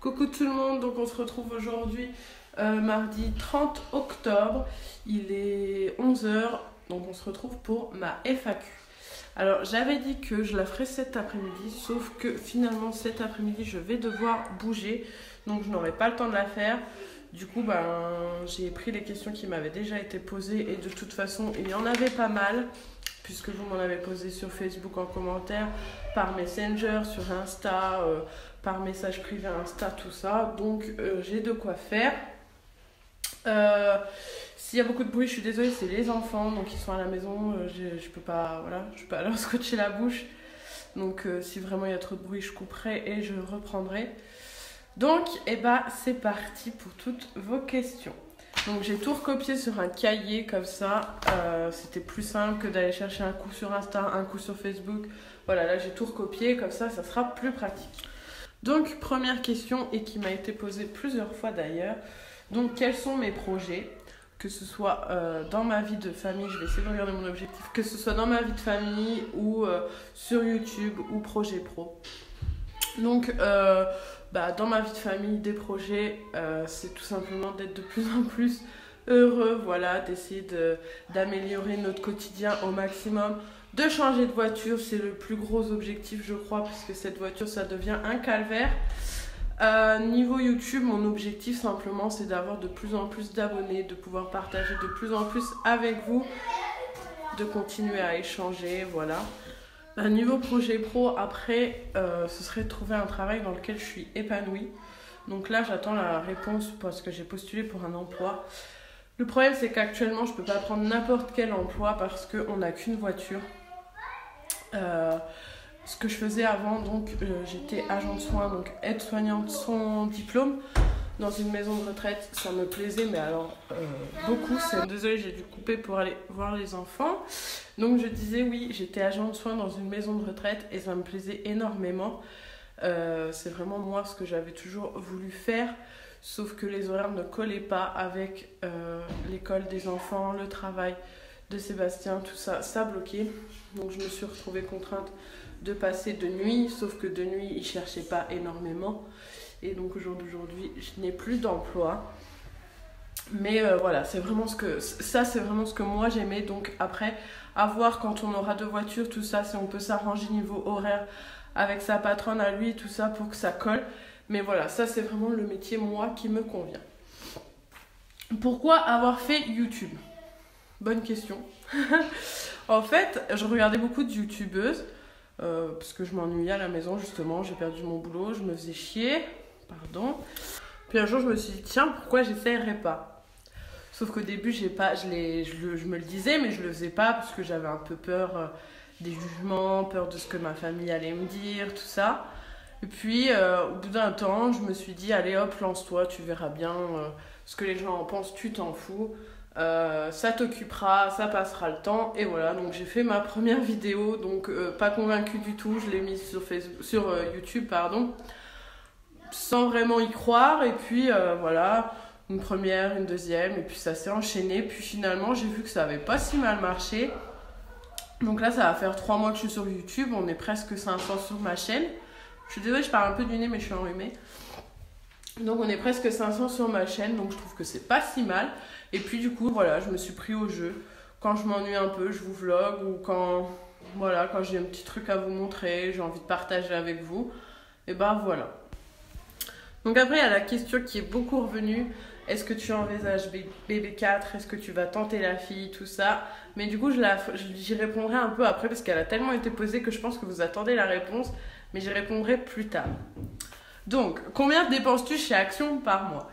Coucou tout le monde, donc on se retrouve aujourd'hui mardi 30 octobre, il est 11 h, donc on se retrouve pour ma FAQ. Alors j'avais dit que je la ferais cet après-midi, sauf que finalement cet après-midi je vais devoir bouger, donc je n'aurai pas le temps de la faire. Du coup j'ai pris les questions qui m'avaient déjà été posées et de toute façon il y en avait pas mal, puisque vous m'en avez posé sur Facebook en commentaire, par Messenger, sur Insta, par message privé Insta, tout ça. Donc j'ai de quoi faire. S'il y a beaucoup de bruit, je suis désolée, c'est les enfants, donc ils sont à la maison, je peux pas, voilà, je peux pas leur scotcher la bouche. Donc si vraiment il y a trop de bruit, je couperai et je reprendrai. Donc c'est parti pour toutes vos questions. Donc j'ai tout recopié sur un cahier comme ça, c'était plus simple que d'aller chercher un coup sur Insta, un coup sur Facebook. Voilà, là j'ai tout recopié, comme ça sera plus pratique. Donc première question, et qui m'a été posée plusieurs fois d'ailleurs, donc quels sont mes projets, que ce soit dans ma vie de famille, je vais essayer de regarder mon objectif, que ce soit dans ma vie de famille ou sur YouTube ou projet pro. Donc dans ma vie de famille, des projets, c'est tout simplement d'être de plus en plus heureux, voilà, d'essayer d'améliorer notre quotidien au maximum, de changer de voiture, c'est le plus gros objectif je crois, puisque cette voiture ça devient un calvaire. Niveau YouTube, mon objectif simplement c'est d'avoir de plus en plus d'abonnés, de pouvoir partager de plus en plus avec vous, de continuer à échanger, voilà. Niveau projet pro, après, ce serait de trouver un travail dans lequel je suis épanouie. Donc là, j'attends la réponse parce que j'ai postulé pour un emploi. Le problème, c'est qu'actuellement, je ne peux pas prendre n'importe quel emploi parce qu'on n'a qu'une voiture. Ce que je faisais avant, donc j'étais agent de soins, donc aide-soignante sans diplôme, dans une maison de retraite. Ça me plaisait, mais alors beaucoup. Désolée, j'ai dû couper pour aller voir les enfants. Donc je disais oui, j'étais agent de soins dans une maison de retraite et ça me plaisait énormément. C'est vraiment moi ce que j'avais toujours voulu faire, sauf que les horaires ne collaient pas avec l'école des enfants, le travail de Sébastien, tout ça, ça bloquait. Donc je me suis retrouvée contrainte de passer de nuit, sauf que de nuit, il ne cherchait pas énormément. Et donc aujourd'hui, je n'ai plus d'emploi. Mais voilà, c'est vraiment ce que moi j'aimais. Donc après, à voir quand on aura deux voitures, tout ça, si on peut s'arranger niveau horaire avec sa patronne à lui, tout ça, pour que ça colle. Mais voilà, ça c'est vraiment le métier, moi, qui me convient. Pourquoi avoir fait YouTube ? Bonne question. En fait, je regardais beaucoup de youtubeuses, parce que je m'ennuyais à la maison, justement. J'ai perdu mon boulot, je me faisais chier. Pardon. Puis un jour, je me suis dit, tiens, pourquoi j'essayerais pas ? Sauf qu'au début, je me le disais, mais je le faisais pas parce que j'avais un peu peur des jugements, peur de ce que ma famille allait me dire, tout ça. Et puis, au bout d'un temps, je me suis dit, allez hop, lance-toi, tu verras bien ce que les gens en pensent, tu t'en fous. Ça t'occupera, ça passera le temps. Et voilà, donc j'ai fait ma première vidéo, donc pas convaincue du tout, je l'ai mise sur YouTube, pardon. Sans vraiment y croire, et puis voilà, une première, une deuxième, et puis ça s'est enchaîné. Puis finalement, j'ai vu que ça avait pas si mal marché. Donc là, ça va faire 3 mois que je suis sur YouTube, on est presque 500 sur ma chaîne. Je suis désolée, je parle un peu du nez, mais je suis enrhumée. Donc on est presque 500 sur ma chaîne, donc je trouve que c'est pas si mal. Et puis du coup, voilà, je me suis pris au jeu. Quand je m'ennuie un peu, je vous vlog, ou quand j'ai un petit truc à vous montrer, j'ai envie de partager avec vous, et voilà. Donc après, il y a la question qui est beaucoup revenue. Est-ce que tu envisages BB4 ? Est-ce que tu vas tenter la fille ? Tout ça. Mais du coup, j'y répondrai un peu après parce qu'elle a tellement été posée que je pense que vous attendez la réponse. Mais j'y répondrai plus tard. Donc, combien dépenses-tu chez Action par mois ?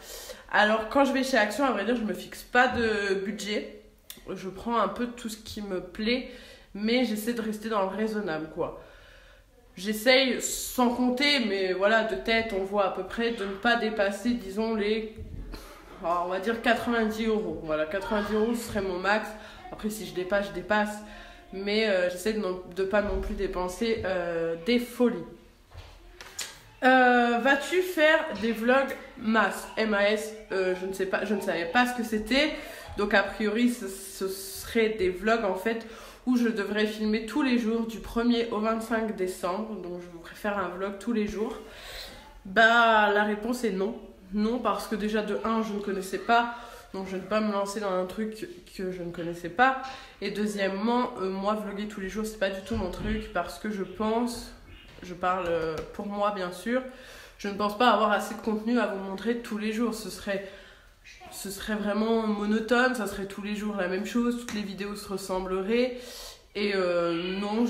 Alors, quand je vais chez Action, à vrai dire, je ne me fixe pas de budget. Je prends un peu tout ce qui me plaît. mais j'essaie de rester dans le raisonnable, quoi. J'essaye, sans compter, mais voilà, de tête, on voit à peu près, de ne pas dépasser, disons, on va dire 90 euros. Voilà, 90 euros, ce serait mon max. Après, si je dépasse, je dépasse. Mais j'essaie de ne pas non plus dépenser des folies. Vas-tu faire des vlogs MAS? MAS, je ne sais pas, je ne savais pas ce que c'était. Donc, a priori, ce serait des vlogs, en fait, où je devrais filmer tous les jours du 1er au 25 décembre. Donc, je voudrais faire un vlog tous les jours. Bah, la réponse est non. Non, parce que déjà, de 1, je ne connaissais pas. Donc, je ne vais pas me lancer dans un truc que je ne connaissais pas. Et deuxièmement, moi, vlogger tous les jours, c'est pas du tout mon truc. Parce que je parle pour moi, bien sûr, je ne pense pas avoir assez de contenu à vous montrer tous les jours. Ce serait vraiment monotone, ça serait tous les jours la même chose, toutes les vidéos se ressembleraient. Et non,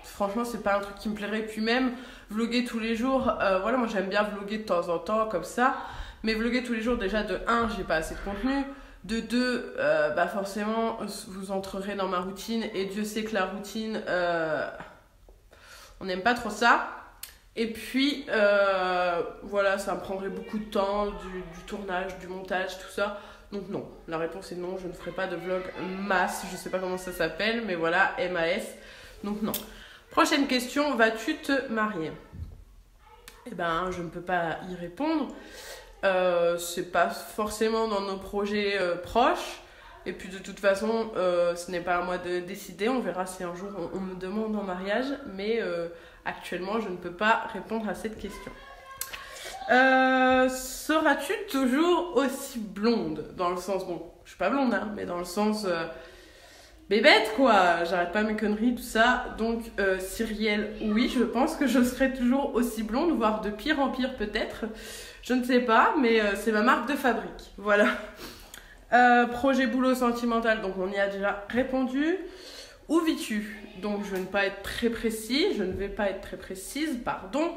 franchement, c'est pas un truc qui me plairait. Puis même, vlogger tous les jours, voilà, moi j'aime bien vlogger de temps en temps, comme ça. Mais vlogger tous les jours, déjà, de 1, j'ai pas assez de contenu. De 2, bah forcément, vous entrerez dans ma routine. Et Dieu sait que la routine, on n'aime pas trop ça. Et puis, voilà, ça me prendrait beaucoup de temps, du tournage, du montage, tout ça. Donc non, la réponse est non, je ne ferai pas de vlog MAS, je ne sais pas comment ça s'appelle, mais voilà, MAS, donc non. Prochaine question, vas-tu te marier? Eh ben, je ne peux pas y répondre. C'est pas forcément dans nos projets proches. Et puis de toute façon, ce n'est pas à moi de décider. On verra si un jour on me demande en mariage. Mais actuellement, je ne peux pas répondre à cette question. Seras-tu toujours aussi blonde? Dans le sens, bon, je suis pas blonde, hein, mais dans le sens bébête, quoi. J'arrête pas mes conneries, tout ça. Donc, Cyrielle, oui, je pense que je serai toujours aussi blonde, voire de pire en pire peut-être. Je ne sais pas, mais c'est ma marque de fabrique. Voilà. Projet boulot sentimental, donc on y a déjà répondu. Où vis-tu? Donc je ne vais pas être très précise, pardon,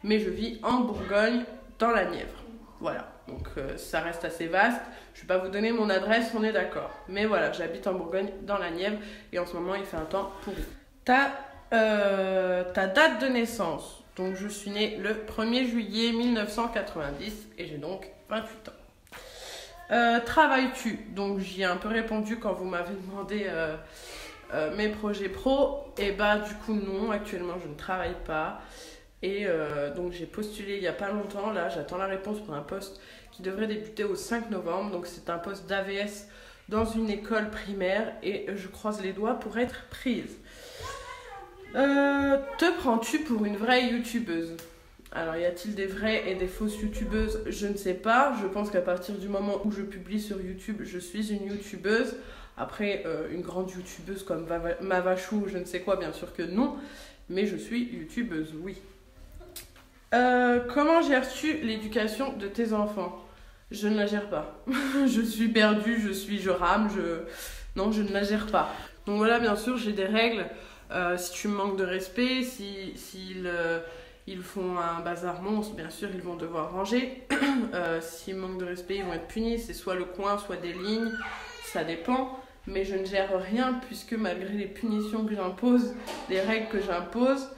mais je vis en Bourgogne, dans la Nièvre. Voilà, donc ça reste assez vaste. Je ne vais pas vous donner mon adresse, on est d'accord. Mais voilà, j'habite en Bourgogne, dans la Nièvre, et en ce moment il fait un temps pourri. Ta date de naissance. Donc je suis née le 1er juillet 1990 et j'ai donc 28 ans. Travailles-tu? Donc j'y ai un peu répondu quand vous m'avez demandé mes projets pro. Et bah du coup non, actuellement je ne travaille pas. Et donc j'ai postulé il n'y a pas longtemps. Là j'attends la réponse pour un poste qui devrait débuter au 5 novembre. Donc c'est un poste d'AVS dans une école primaire. Et je croise les doigts pour être prise. Te prends-tu pour une vraie youtubeuse? Alors, y a-t-il des vraies et des fausses youtubeuses? Je ne sais pas. Je pense qu'à partir du moment où je publie sur YouTube, je suis une youtubeuse. Après, une grande youtubeuse comme Mavachou, je ne sais quoi, bien sûr que non. Mais je suis youtubeuse, oui. Comment gères-tu l'éducation de tes enfants? Je ne la gère pas. Je suis perdue, je rame, non, je ne la gère pas. Donc voilà, bien sûr, j'ai des règles. Si tu me manques de respect, s'ils font un bazar monstre, bien sûr, ils vont devoir ranger. S'ils manquent de respect, ils vont être punis. C'est soit le coin, soit des lignes. Ça dépend. Mais je ne gère rien puisque malgré les punitions que j'impose, les règles que j'impose,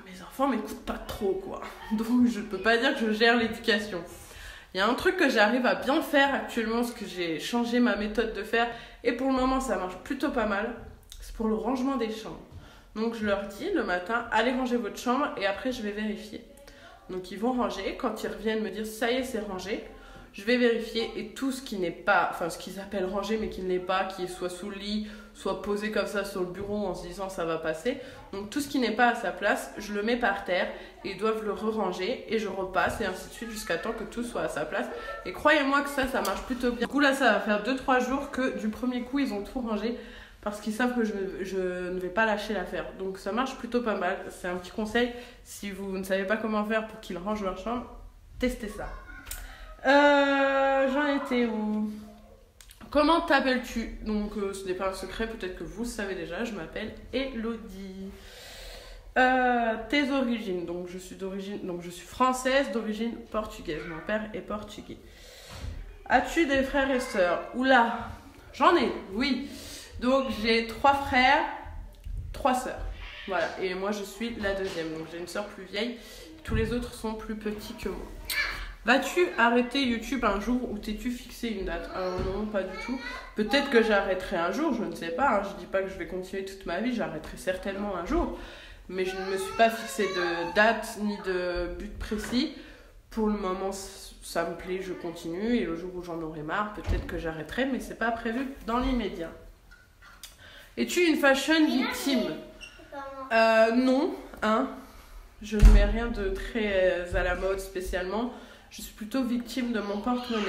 mes enfants m'écoutent pas trop, quoi. Donc, je ne peux pas dire que je gère l'éducation. Il y a un truc que j'arrive à bien faire actuellement, parce que j'ai changé ma méthode de faire. Et pour le moment, ça marche plutôt pas mal. C'est pour le rangement des chambres. Donc je leur dis le matin, allez ranger votre chambre et après je vais vérifier. Donc ils vont ranger, quand ils reviennent me dire ça y est c'est rangé, je vais vérifier et tout ce qui n'est pas, enfin ce qu'ils appellent rangé mais qui ne l'est pas, qui est soit sous le lit, soit posé comme ça sur le bureau en se disant ça va passer. Donc tout ce qui n'est pas à sa place, je le mets par terre et ils doivent le re-ranger et je repasse et ainsi de suite jusqu'à temps que tout soit à sa place. Et croyez-moi que ça marche plutôt bien. Du coup là ça va faire 2-3 jours que du premier coup ils ont tout rangé. Parce qu'ils savent que je ne vais pas lâcher l'affaire. Donc ça marche plutôt pas mal. C'est un petit conseil. Si vous ne savez pas comment faire pour qu'ils rangent leur chambre, testez ça. J'en étais où? Comment t'appelles-tu? Donc ce n'est pas un secret, peut-être que vous le savez déjà. Je m'appelle Elodie. Tes origines. Donc je suis française d'origine portugaise. Mon père est portugais. As-tu des frères et sœurs? Oula, j'en ai, oui. Donc j'ai 3 frères, 3 sœurs. Voilà, et moi je suis la deuxième. Donc j'ai une sœur plus vieille. Tous les autres sont plus petits que moi. Vas-tu arrêter YouTube un jour ou t'es-tu fixé une date? Alors non, pas du tout. Peut-être que j'arrêterai un jour, je ne sais pas. Hein. Je dis pas que je vais continuer toute ma vie, j'arrêterai certainement un jour. Mais je ne me suis pas fixé de date ni de but précis. Pour le moment, ça me plaît, je continue. Et le jour où j'en aurai marre, peut-être que j'arrêterai, mais c'est pas prévu dans l'immédiat. Es-tu une fashion victime? Non, hein. Je ne mets rien de très à la mode spécialement. Je suis plutôt victime de mon porte-monnaie.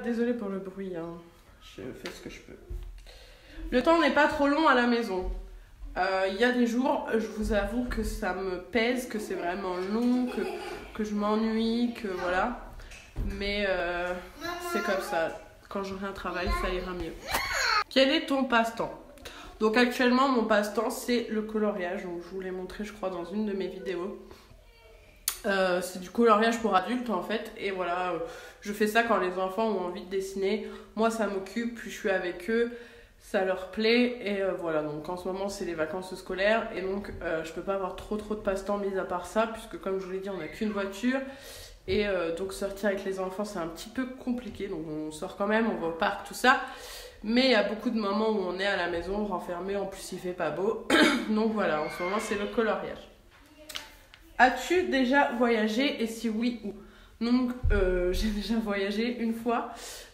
Désolée pour le bruit, hein. Je fais ce que je peux. Le temps n'est pas trop long à la maison. Il y a des jours, je vous avoue que ça me pèse, que c'est vraiment long, que je m'ennuie, que voilà. Mais c'est comme ça. Quand j'aurai un travail, ça ira mieux. Quel est ton passe-temps? Donc actuellement, mon passe-temps, c'est le coloriage. Donc, je vous l'ai montré, je crois, dans une de mes vidéos. C'est du coloriage pour adultes en fait, et voilà, je fais ça quand les enfants ont envie de dessiner. Moi ça m'occupe, puis je suis avec eux, ça leur plaît, et voilà. Donc en ce moment c'est les vacances scolaires, et donc je peux pas avoir trop de passe-temps mis à part ça, puisque comme je vous l'ai dit, on n'a qu'une voiture, et donc sortir avec les enfants c'est un petit peu compliqué. Donc on sort quand même, on va au parc, tout ça, mais il y a beaucoup de moments où on est à la maison renfermé, en plus il fait pas beau. Donc voilà, en ce moment c'est le coloriage. As-tu déjà voyagé et si oui, où? Donc, j'ai déjà voyagé une fois.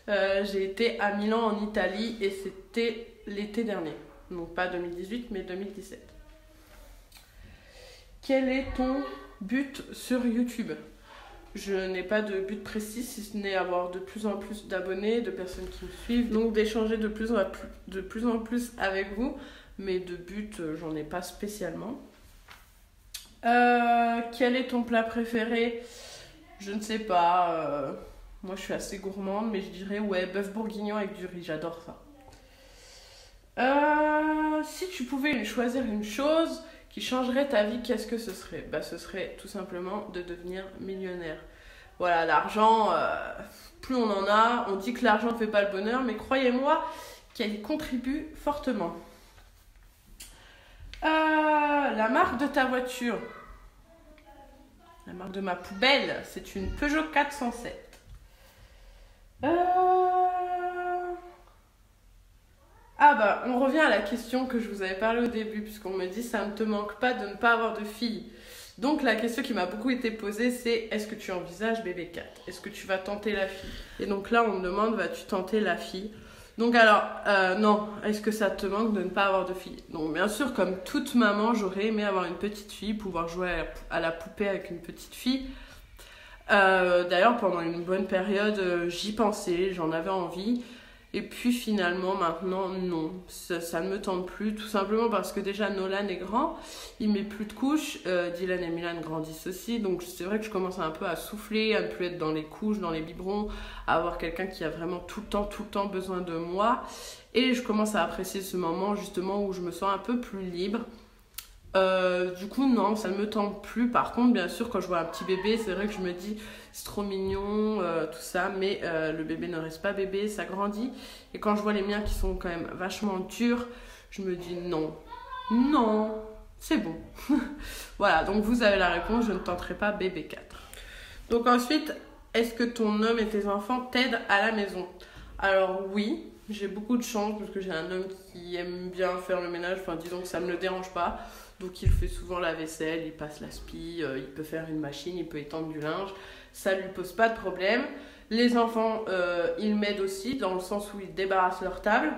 J'ai été à Milan en Italie et c'était l'été dernier. Donc, pas 2018, mais 2017. Quel est ton but sur YouTube? Je n'ai pas de but précis, si ce n'est avoir de plus en plus d'abonnés, de personnes qui me suivent. Donc, d'échanger de plus en plus avec vous. Mais de but, j'en ai pas spécialement. Quel est ton plat préféré? Je ne sais pas. Moi, je suis assez gourmande, mais je dirais ouais, bœuf bourguignon avec du riz. J'adore ça. Si tu pouvais choisir une chose qui changerait ta vie, qu'est-ce que ce serait? Bah, ce serait tout simplement de devenir millionnaire. Voilà, l'argent, plus on en a, on dit que l'argent ne fait pas le bonheur, mais croyez-moi qu'elle y contribue fortement. La marque de ta voiture. La marque de ma poubelle, c'est une Peugeot 407. Ah bah, on revient à la question que je vous avais parlé au début, puisqu'on me dit ça ne te manque pas de ne pas avoir de fille. Donc la question qui m'a beaucoup été posée, c'est est-ce que tu envisages bébé 4? Est-ce que tu vas tenter la fille? Et donc là, on me demande, vas-tu tenter la fille? Donc alors, non, est-ce que ça te manque de ne pas avoir de fille? Donc bien sûr, comme toute maman, j'aurais aimé avoir une petite fille, pouvoir jouer à la poupée avec une petite fille. D'ailleurs, pendant une bonne période, j'y pensais, j'en avais envie. Et puis finalement, maintenant, non, ça ne me tente plus, tout simplement parce que déjà Nolan est grand, il met plus de couches, Dylan et Milan grandissent aussi, donc c'est vrai que je commence un peu à souffler, à ne plus être dans les couches, dans les biberons, à avoir quelqu'un qui a vraiment tout le temps besoin de moi. Et je commence à apprécier ce moment justement où je me sens un peu plus libre. Du coup non, ça ne me tente plus. Par contre, bien sûr, quand je vois un petit bébé, c'est vrai que je me dis c'est trop mignon, tout ça, mais le bébé ne reste pas bébé, ça grandit. Et quand je vois les miens qui sont quand même vachement durs, je me dis non, c'est bon. Voilà, donc vous avez la réponse, je ne tenterai pas bébé 4. Donc ensuite, est-ce que ton homme et tes enfants t'aident à la maison? Alors oui, j'ai beaucoup de chance parce que j'ai un homme qui aime bien faire le ménage, enfin disons que ça ne me dérange pas. Donc il fait souvent la vaisselle, il passe l'aspi, il peut faire une machine, il peut étendre du linge. Ça lui pose pas de problème. Les enfants, ils m'aident aussi dans le sens où ils débarrassent leur table,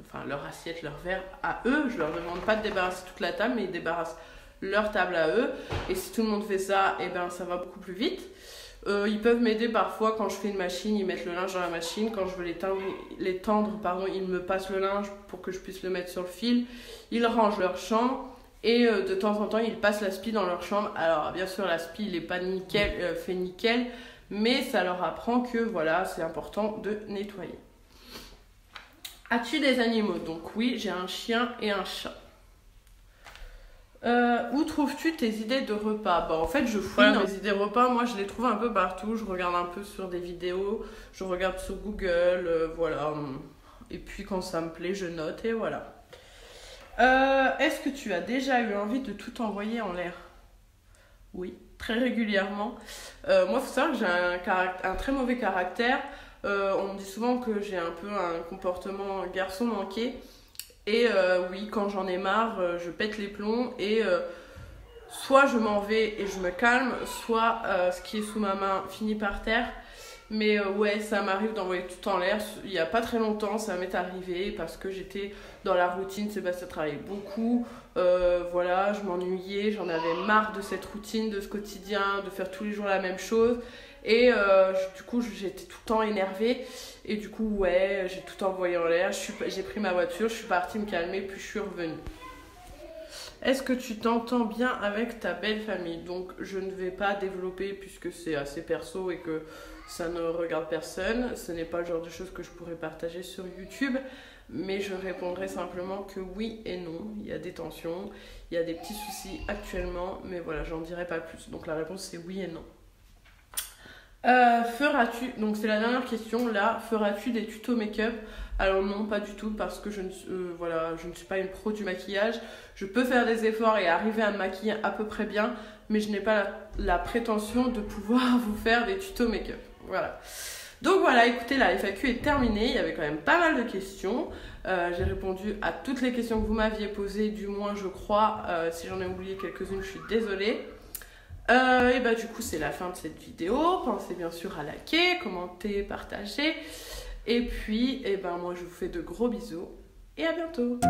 enfin leur assiette, leur verre à eux. Je leur demande pas de débarrasser toute la table, mais ils débarrassent leur table à eux. Et si tout le monde fait ça, eh ben, ça va beaucoup plus vite. Ils peuvent m'aider parfois quand je fais une machine, ils mettent le linge dans la machine. Quand je veux l'étendre, ils me passent le linge pour que je puisse le mettre sur le fil. Ils rangent leur chambre. Et de temps en temps, ils passent l'aspi dans leur chambre. Alors, bien sûr, l'aspi, il n'est pas nickel, fait nickel, mais ça leur apprend que, voilà, c'est important de nettoyer. As-tu des animaux? Donc oui, j'ai un chien et un chat. Où trouves-tu tes idées de repas? Bah, en fait, je fouille dans mes idées repas. Moi, je les trouve un peu partout. Je regarde un peu sur des vidéos. Je regarde sur Google. Voilà. Et puis, quand ça me plaît, je note et voilà. Est-ce que tu as déjà eu envie de tout envoyer en l'air? Oui, très régulièrement. Moi, il faut savoir que j'ai un très mauvais caractère. On me dit souvent que j'ai un peu un comportement garçon manqué. Et oui, quand j'en ai marre, je pète les plombs et soit je m'en vais et je me calme, soit ce qui est sous ma main finit par terre. Mais ouais, ça m'arrive d'envoyer tout en l'air. Il n'y a pas très longtemps, ça m'est arrivé parce que j'étais dans la routine. Sébastien travaillait beaucoup. Voilà, je m'ennuyais, j'en avais marre de cette routine, de ce quotidien, de faire tous les jours la même chose. Et du coup, j'étais tout le temps énervée. Et du coup, ouais, j'ai tout envoyé en l'air. J'ai pris ma voiture, je suis partie me calmer, puis je suis revenue. Est-ce que tu t'entends bien avec ta belle famille? Donc, je ne vais pas développer puisque c'est assez perso et que ça ne regarde personne. Ce n'est pas le genre de choses que je pourrais partager sur YouTube. Mais je répondrai simplement que oui et non. Il y a des tensions, il y a des petits soucis actuellement. Mais voilà, j'en dirai pas plus. Donc, la réponse c'est oui et non. Feras-tu, donc c'est la dernière question là, feras-tu des tutos make-up? Alors non, pas du tout parce que je ne suis pas une pro du maquillage. Je peux faire des efforts et arriver à me maquiller à peu près bien, mais je n'ai pas la prétention de pouvoir vous faire des tutos make-up. Voilà. Donc voilà, écoutez, la FAQ est terminée, il y avait quand même pas mal de questions. J'ai répondu à toutes les questions que vous m'aviez posées, du moins je crois. Si j'en ai oublié quelques-unes, je suis désolée. Et bah du coup c'est la fin de cette vidéo. Pensez bien sûr à liker, commenter, partager. Et puis moi je vous fais de gros bisous et à bientôt.